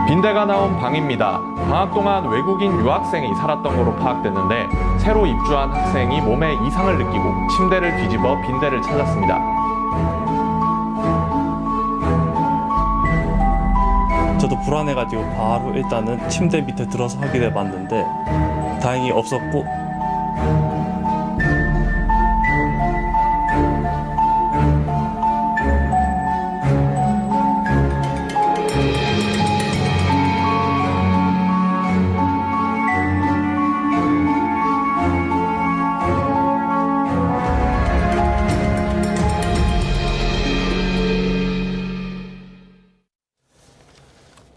빈대가 나온 방입니다. 방학 동안 외국인 유학생이 살았던 것으로 파악됐는데 새로 입주한 학생이 몸에 이상을 느끼고 침대를 뒤집어 빈대를 찾았습니다. 저도 불안해가지고 바로 일단은 침대 밑에 들어서 확인해 봤는데 다행히 없었고,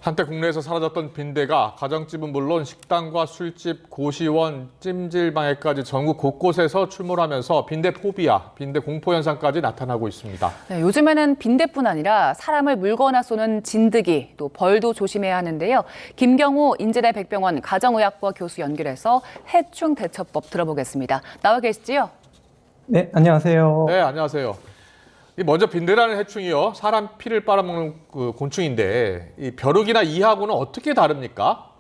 한때 국내에서 사라졌던 빈대가 가정집은 물론 식당과 술집, 고시원, 찜질방에까지 전국 곳곳에서 출몰하면서 빈대 포비아, 빈대 공포 현상까지 나타나고 있습니다. 네, 요즘에는 빈대뿐 아니라 사람을 물거나 쏘는 진드기, 또 벌도 조심해야 하는데요. 김경호 인제대 백병원 가정의학과 교수 연결해서 해충 대처법 들어보겠습니다. 나와 계시지요? 네, 안녕하세요. 네, 안녕하세요. 먼저 빈대라는 해충이요, 사람 피를 빨아먹는 그 곤충인데 이 벼룩이나 이하고는 어떻게 다릅니까?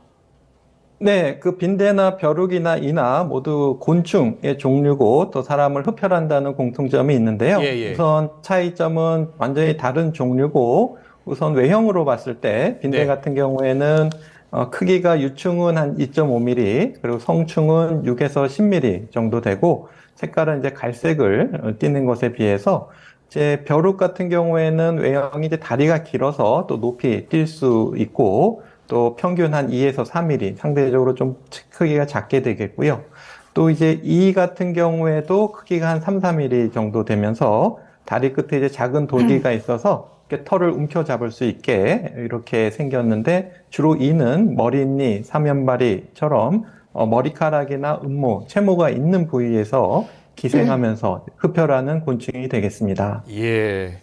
네, 그 빈대나 벼룩이나 이나 모두 곤충의 종류고 또 사람을 흡혈한다는 공통점이 있는데요. 우선 차이점은 완전히 다른 종류고, 우선 외형으로 봤을 때 빈대 같은 경우에는 크기가 유충은 한 2.5mm, 그리고 성충은 6에서 10mm 정도 되고, 색깔은 이제 갈색을 띠는 것에 비해서 이제 벼룩 같은 경우에는 외형이 이제 다리가 길어서 또 높이 뛸 수 있고, 또 평균 한 2에서 3mm, 상대적으로 좀 크기가 작게 되겠고요. 또 이제 이 같은 경우에도 크기가 한 3, 4mm 정도 되면서 다리 끝에 이제 작은 돌기가 있어서 이렇게 털을 움켜잡을 수 있게 이렇게 생겼는데, 주로 이는 머리잇니, 사면발이처럼 머리카락이나 음모, 채모가 있는 부위에서 기생하면서 흡혈하는 곤충이 되겠습니다. 예.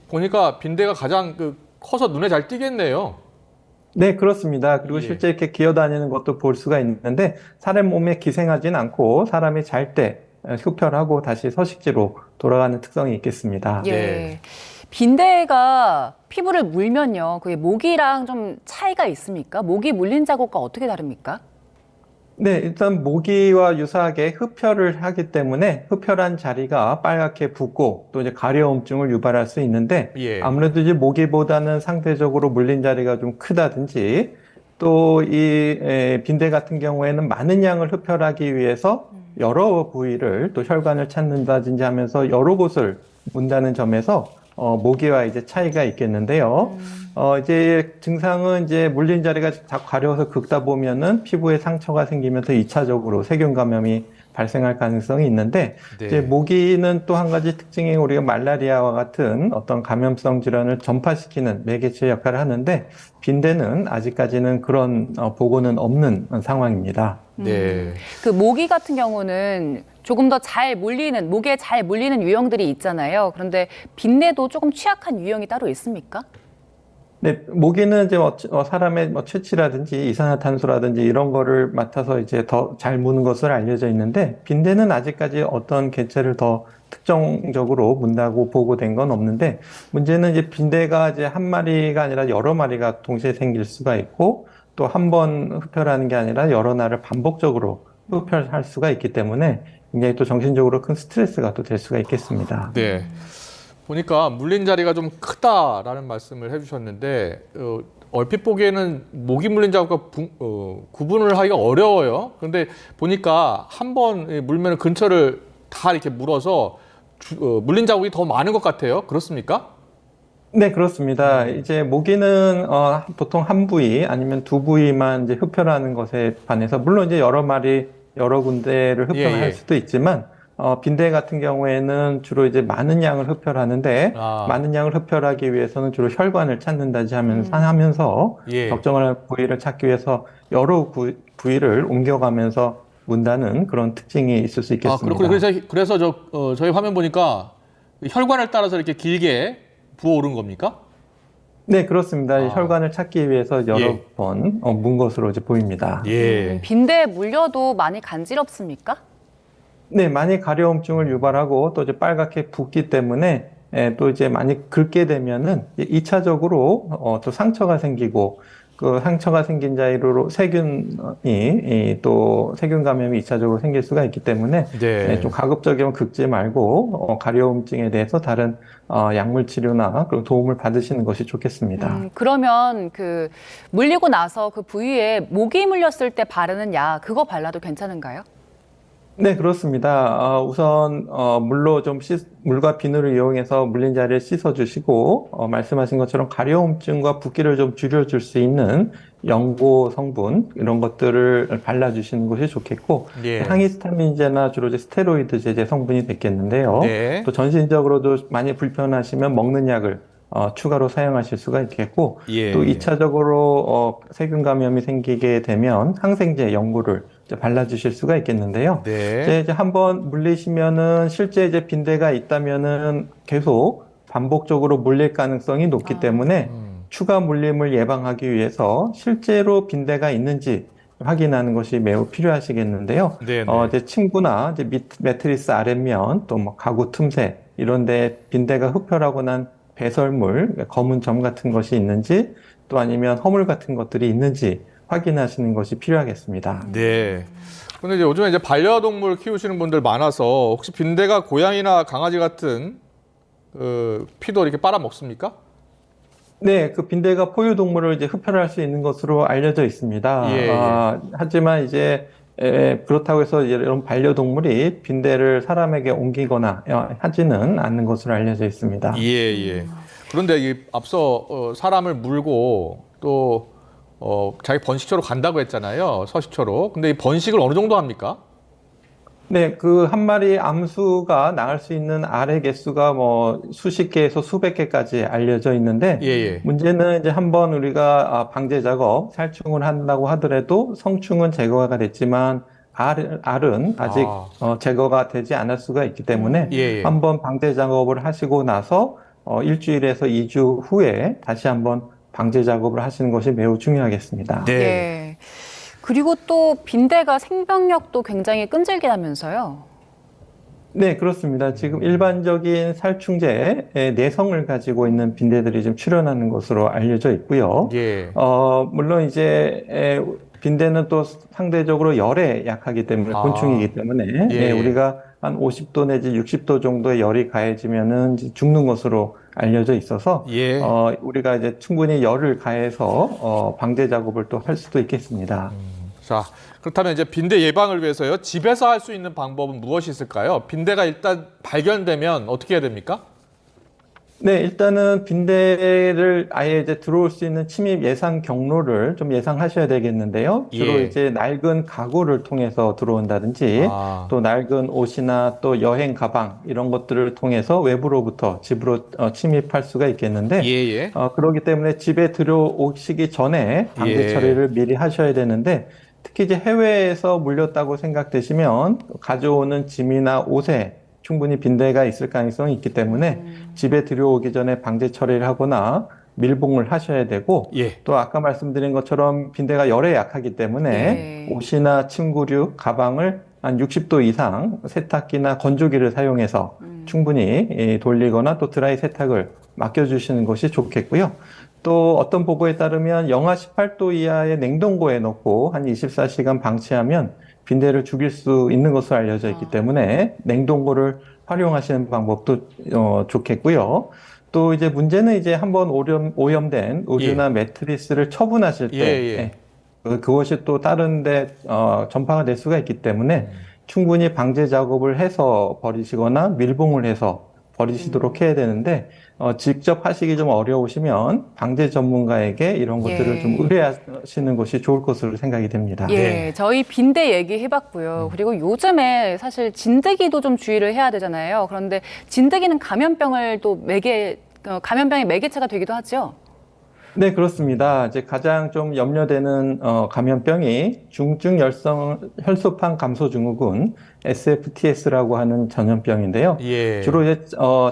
보니까 빈대가 가장 커서 눈에 잘 띄겠네요. 네, 그렇습니다. 그리고 실제 이렇게 기어다니는 것도 볼 수가 있는데, 사람 몸에 기생하진 않고 사람이 잘 때 흡혈하고 다시 서식지로 돌아가는 특성이 있겠습니다. 예. 빈대가 피부를 물면요, 그게 모기랑 좀 차이가 있습니까? 모기 물린 자국과 어떻게 다릅니까? 네, 일단 모기와 유사하게 흡혈을 하기 때문에 흡혈한 자리가 빨갛게 붓고 또 이제 가려움증을 유발할 수 있는데, 아무래도 이제 모기보다는 상대적으로 물린 자리가 좀 크다든지, 또 이 빈대 같은 경우에는 많은 양을 흡혈하기 위해서 여러 부위를 또 혈관을 찾는다든지 하면서 여러 곳을 문다는 점에서 모기와 이제 차이가 있겠는데요. 이제 증상은 이제 물린 자리가 다 가려워서 긁다 보면은 피부에 상처가 생기면서 2차적으로 세균 감염이 발생할 가능성이 있는데, 이제 모기는 또 한 가지 특징이 우리가 말라리아와 같은 어떤 감염성 질환을 전파시키는 매개체 역할을 하는데, 빈대는 아직까지는 그런 보고는 없는 상황입니다. 네. 그 모기 같은 경우는 조금 더 잘 물리는, 목에 잘 물리는 유형들이 있잖아요. 그런데 빈대도 조금 취약한 유형이 따로 있습니까? 네, 모기는 이제 사람의 채취라든지 이산화탄소라든지 이런 거를 맡아서 이제 더 잘 무는 것으로 알려져 있는데, 빈대는 아직까지 어떤 개체를 더 특정적으로 문다고 보고된 건 없는데, 문제는 이제 빈대가 이제 한 마리가 아니라 여러 마리가 동시에 생길 수가 있고, 또 한 번 흡혈하는 게 아니라 여러 날을 반복적으로 흡혈할 수가 있기 때문에 굉장히 또 정신적으로 큰 스트레스가 또 될 수가 있겠습니다. 네. 보니까 물린 자리가 좀 크다라는 말씀을 해주셨는데, 얼핏 보기에는 모기 물린 자국과 구분을 하기가 어려워요. 그런데 보니까 한 번 물면 근처를 다 이렇게 물어서 물린 자국이 더 많은 것 같아요. 그렇습니까? 네, 그렇습니다. 이제 모기는 보통 한 부위 아니면 두 부위만 이제 흡혈하는 것에 반해서, 물론 이제 여러 마리 여러 군데를 흡혈할 수도 있지만, 빈대 같은 경우에는 주로 이제 많은 양을 흡혈하는데, 많은 양을 흡혈하기 위해서는 주로 혈관을 찾는다지 하면서 적정한 부위를 찾기 위해서 여러 부위를 옮겨가면서 문다는 그런 특징이 있을 수 있겠습니다. 그렇군요. 그래서 저희 화면 보니까 혈관을 따라서 이렇게 길게 부어오른 겁니까? 네, 그렇습니다. 혈관을 찾기 위해서 여러 번 문 것으로 이제 보입니다. 빈대에 물려도 많이 간지럽습니까? 네, 많이 가려움증을 유발하고 또 이제 빨갛게 붓기 때문에 또 이제 많이 긁게 되면은 2차적으로 또 상처가 생기고 그 상처가 생긴 자리로 또 세균 감염이 2차적으로 생길 수가 있기 때문에 네. 좀 가급적이면 긁지 말고 가려움증에 대해서 다른 약물 치료나 그런 도움을 받으시는 것이 좋겠습니다. 그러면 그 물리고 나서 그 부위에 모기 물렸을 때 바르는 약 그거 발라도 괜찮은가요? 네, 그렇습니다. 우선 물과 비누를 이용해서 물린 자리를 씻어주시고 말씀하신 것처럼 가려움증과 붓기를 좀 줄여줄 수 있는 연고 성분 이런 것들을 발라주시는 것이 좋겠고 예. 항히스타민제나 주로 이제 스테로이드 제제 성분이 됐겠는데요. 네. 또 전신적으로도 많이 불편하시면 먹는 약을 추가로 사용하실 수가 있겠고 예. 또 2차적으로 세균 감염이 생기게 되면 항생제 연고를 발라주실 수가 있겠는데요. 네. 이제 한번 물리시면은 실제 이제 빈대가 있다면은 계속 반복적으로 물릴 가능성이 높기 때문에 추가 물림을 예방하기 위해서 실제로 빈대가 있는지 확인하는 것이 매우 필요하시겠는데요. 네. 이제 침구나 이제 매트리스 아랫면 또 뭐 가구 틈새 이런데 빈대가 흡혈하고 난 배설물, 검은 점 같은 것이 있는지 또 아니면 허물 같은 것들이 있는지 확인하시는 것이 필요하겠습니다. 네. 근데 이제 요즘에 이제 반려동물 키우시는 분들 많아서 혹시 빈대가 고양이나 강아지 같은 피도 이렇게 빨아먹습니까? 네, 그 빈대가 포유동물을 이제 흡혈할 수 있는 것으로 알려져 있습니다. 예. 하지만 이제 그렇다고 해서 이런 반려동물이 빈대를 사람에게 옮기거나 하지는 않는 것으로 알려져 있습니다. 예. 그런데 앞서 사람을 물고 또 자기 번식처로 간다고 했잖아요. 서식처로. 근데 이 번식을 어느 정도 합니까? 네, 그 한 마리 암수가 낳을 수 있는 알의 개수가 뭐 수십 개에서 수백 개까지 알려져 있는데 예. 문제는 이제 한번 우리가 방제 작업, 살충을 한다고 하더라도 성충은 제거가 됐지만 알은 아직 제거가 되지 않을 수가 있기 때문에 예. 한번 방제 작업을 하시고 나서 일주일에서 2주 후에 다시 한번 방제 작업을 하시는 것이 매우 중요하겠습니다. 네. 예. 그리고 또 빈대가 생명력도 굉장히 끈질기다면서요? 네, 그렇습니다. 지금 일반적인 살충제의 내성을 가지고 있는 빈대들이 좀 출현하는 것으로 알려져 있고요. 예. 물론 이제 빈대는 또 상대적으로 열에 약하기 때문에 곤충이기 때문에 예. 우리가 한 50도 내지 60도 정도의 열이 가해지면은 이제 죽는 것으로 알려져 있어서 예. 우리가 이제 충분히 열을 가해서 방제 작업을 또 할 수도 있겠습니다. 자, 그렇다면 이제 빈대 예방을 위해서요. 집에서 할 수 있는 방법은 무엇이 있을까요? 빈대가 일단 발견되면 어떻게 해야 됩니까? 네, 일단은 빈대를 아예 이제 들어올 수 있는 침입 예상 경로를 좀 예상하셔야 되겠는데요. 주로 예. 이제 낡은 가구를 통해서 들어온다든지 또 낡은 옷이나 또 여행 가방 이런 것들을 통해서 외부로부터 집으로 침입할 수가 있겠는데 예. 그렇기 때문에 집에 들어오시기 전에 방제 처리를 미리 하셔야 되는데 특히 이제 해외에서 물렸다고 생각되시면 가져오는 짐이나 옷에 충분히 빈대가 있을 가능성이 있기 때문에 집에 들여오기 전에 방제 처리를 하거나 밀봉을 하셔야 되고 또 아까 말씀드린 것처럼 빈대가 열에 약하기 때문에 옷이나 침구류, 가방을 한 60도 이상 세탁기나 건조기를 사용해서 충분히 돌리거나 또 드라이 세탁을 맡겨주시는 것이 좋겠고요. 또 어떤 보고에 따르면 영하 18도 이하의 냉동고에 넣고 한 24시간 방치하면 빈대를 죽일 수 있는 것으로 알려져 있기 때문에 냉동고를 활용하시는 방법도 좋겠고요. 또 이제 문제는 이제 한번 오염된 의류나 매트리스를 처분하실 때 그것이 또 다른 데 전파가 될 수가 있기 때문에 충분히 방제 작업을 해서 버리시거나 밀봉을 해서 버리시도록 해야 되는데 직접 하시기 좀 어려우시면 방제 전문가에게 이런 것들을 좀 의뢰하시는 것이 좋을 것으로 생각이 됩니다. 예, 저희 빈대 얘기해봤고요. 그리고 요즘에 사실 진드기도 좀 주의를 해야 되잖아요. 그런데 진드기는 감염병의 매개체가 되기도 하죠. 네, 그렇습니다. 이제 가장 좀 염려되는 감염병이 중증 열성 혈소판 감소 증후군 SFTS라고 하는 전염병인데요. 주로 이제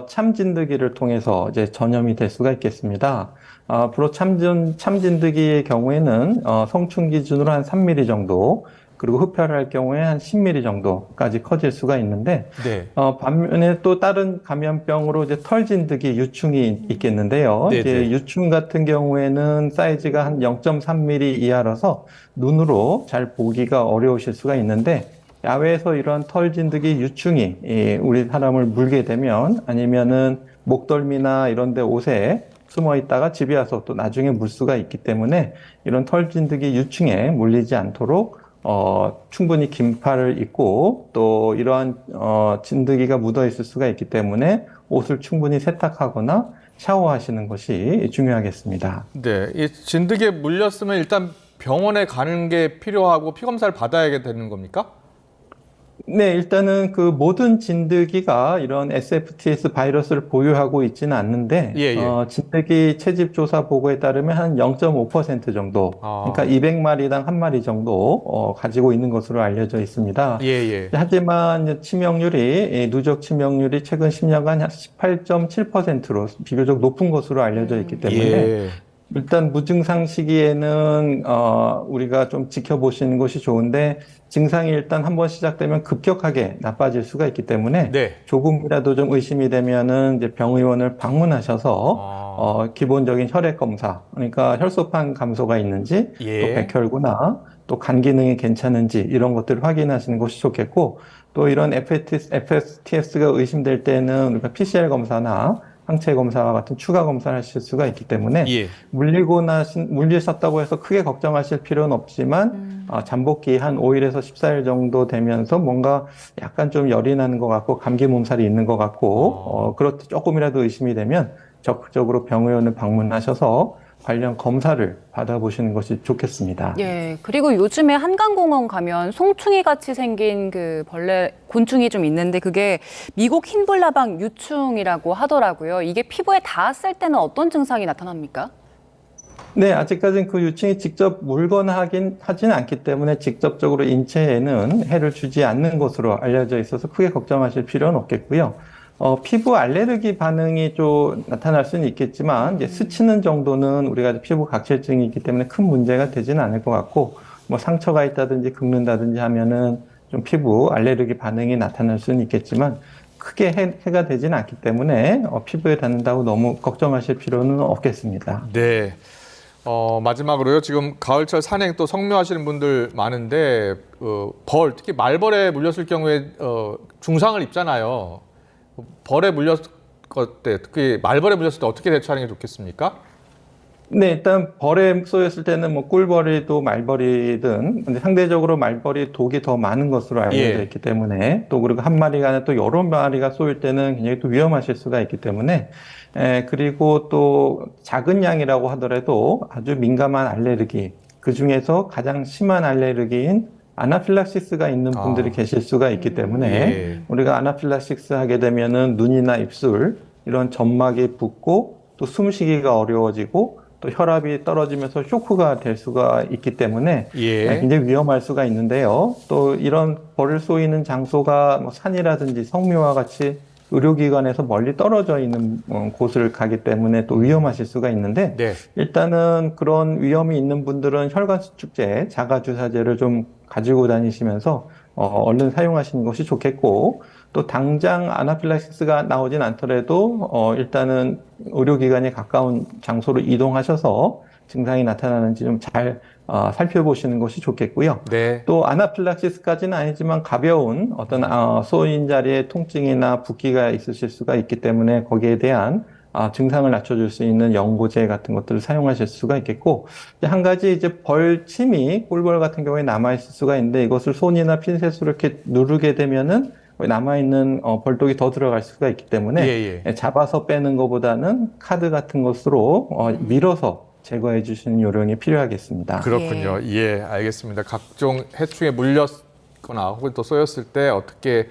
참진드기를 통해서 이제 전염이 될 수가 있겠습니다. 앞으로 참진드기의 경우에는 성충 기준으로 한 3mm 정도, 그리고 흡혈할 경우에 한 10mm 정도까지 커질 수가 있는데, 네. 반면에 또 다른 감염병으로 이제 털진드기 유충이 있겠는데요. 네, 이제 네. 유충 같은 경우에는 사이즈가 한 0.3mm 이하라서 눈으로 잘 보기가 어려우실 수가 있는데, 야외에서 이런 털진드기 유충이 우리 사람을 물게 되면, 아니면은 목덜미나 이런 데 옷에 숨어 있다가 집에 와서 또 나중에 물 수가 있기 때문에 이런 털진드기 유충에 물리지 않도록 충분히 긴팔을 입고 또 이러한 진드기가 묻어 있을 수가 있기 때문에 옷을 충분히 세탁하거나 샤워하시는 것이 중요하겠습니다. 네. 이 진드기에 물렸으면 일단 병원에 가는 게 필요하고 피 검사를 받아야 되는 겁니까? 네, 일단은 그 모든 진드기가 이런 SFTS 바이러스를 보유하고 있지는 않는데, 예, 예. 진드기 채집 조사 보고에 따르면 한 0.5% 정도, 그러니까 200마리당 1마리 정도 가지고 있는 것으로 알려져 있습니다. 예, 예. 하지만 치명률이, 누적 치명률이 최근 10년간 한 18.7%로 비교적 높은 것으로 알려져 있기 때문에, 예. 일단 무증상 시기에는 우리가 좀 지켜보시는 것이 좋은데, 증상이 일단 한번 시작되면 급격하게 나빠질 수가 있기 때문에 네. 조금이라도 좀 의심이 되면은 이제 병의원을 방문하셔서 기본적인 혈액 검사, 그러니까 혈소판 감소가 있는지, 예. 또 백혈구나, 또 간 기능이 괜찮은지 이런 것들을 확인하시는 것이 좋겠고, 또 이런 FSTS가 의심될 때는 우리가 PCR 검사나 항체 검사와 같은 추가 검사를 하실 수가 있기 때문에 예. 물리셨다고 해서 크게 걱정하실 필요는 없지만 잠복기 한 5일에서 14일 정도 되면서 뭔가 약간 좀 열이 나는 것 같고 감기 몸살이 있는 것 같고 그렇게 조금이라도 의심이 되면 적극적으로 병의원을 방문하셔서 관련 검사를 받아보시는 것이 좋겠습니다. 예, 그리고 요즘에 한강공원 가면 송충이 같이 생긴 그 벌레, 곤충이 좀 있는데 그게 미국 흰불나방 유충이라고 하더라고요. 이게 피부에 닿았을 때는 어떤 증상이 나타납니까? 네, 아직까지는 그 유충이 직접 물거나 하진 않기 때문에 직접적으로 인체에는 해를 주지 않는 것으로 알려져 있어서 크게 걱정하실 필요는 없겠고요. 피부 알레르기 반응이 좀 나타날 수는 있겠지만, 이제 스치는 정도는 우리가 피부 각질증이 있기 때문에 큰 문제가 되지는 않을 것 같고, 뭐 상처가 있다든지 긁는다든지 하면은 좀 피부 알레르기 반응이 나타날 수는 있겠지만, 크게 해가 되지는 않기 때문에 피부에 닿는다고 너무 걱정하실 필요는 없겠습니다. 네. 마지막으로요. 지금 가을철 산행 또 성묘하시는 분들 많은데 특히 말벌에 물렸을 경우에 중상을 입잖아요. 벌에 물렸을 때, 특히 말벌에 물렸을 때 어떻게 대처하는 게 좋겠습니까? 네, 일단 벌에 쏘였을 때는 뭐 꿀벌이도 말벌이든, 근데 상대적으로 말벌이 독이 더 많은 것으로 알려져 있기 때문에, 또 그리고 한 마리가 아니라 또 여러 마리가 쏘일 때는 굉장히 또 위험하실 수가 있기 때문에, 그리고 또 작은 양이라고 하더라도 아주 민감한 알레르기, 그 중에서 가장 심한 알레르기인 아나필락시스가 있는 분들이 계실 수가 있기 때문에 우리가 아나필락시스 하게 되면은 눈이나 입술 이런 점막이 붓고 또 숨쉬기가 어려워지고 또 혈압이 떨어지면서 쇼크가 될 수가 있기 때문에 굉장히 위험할 수가 있는데요. 또 이런 벌을 쏘이는 장소가 뭐 산이라든지 성묘와 같이 의료기관에서 멀리 떨어져 있는 곳을 가기 때문에 또 위험하실 수가 있는데 일단은 그런 위험이 있는 분들은 혈관 수축제, 자가주사제를 좀 가지고 다니시면서 얼른 사용하시는 것이 좋겠고, 또 당장 아나필락시스가 나오진 않더라도 일단은 의료기관에 가까운 장소로 이동하셔서 증상이 나타나는지 좀 잘 살펴보시는 것이 좋겠고요. 또 아나필락시스까지는 아니지만 가벼운 어떤 쏘인 자리에 통증이나 붓기가 있으실 수가 있기 때문에 거기에 대한 증상을 낮춰줄 수 있는 연고제 같은 것들을 사용하실 수가 있겠고, 한 가지 이제 벌침이 꿀벌 같은 경우에 남아있을 수가 있는데 이것을 손이나 핀셋으로 이렇게 누르게 되면은 남아있는 벌독이 더 들어갈 수가 있기 때문에 잡아서 빼는 것보다는 카드 같은 것으로 밀어서 제거해 주시는 요령이 필요하겠습니다. 그렇군요. 예, 알겠습니다. 각종 해충에 물렸거나 혹은 또 쏘였을 때 어떻게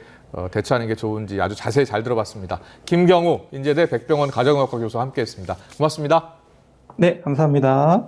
대처하는 게 좋은지 아주 자세히 잘 들어봤습니다. 김경우 인제대 백병원 가정의학과 교수와 함께했습니다. 고맙습니다. 네, 감사합니다.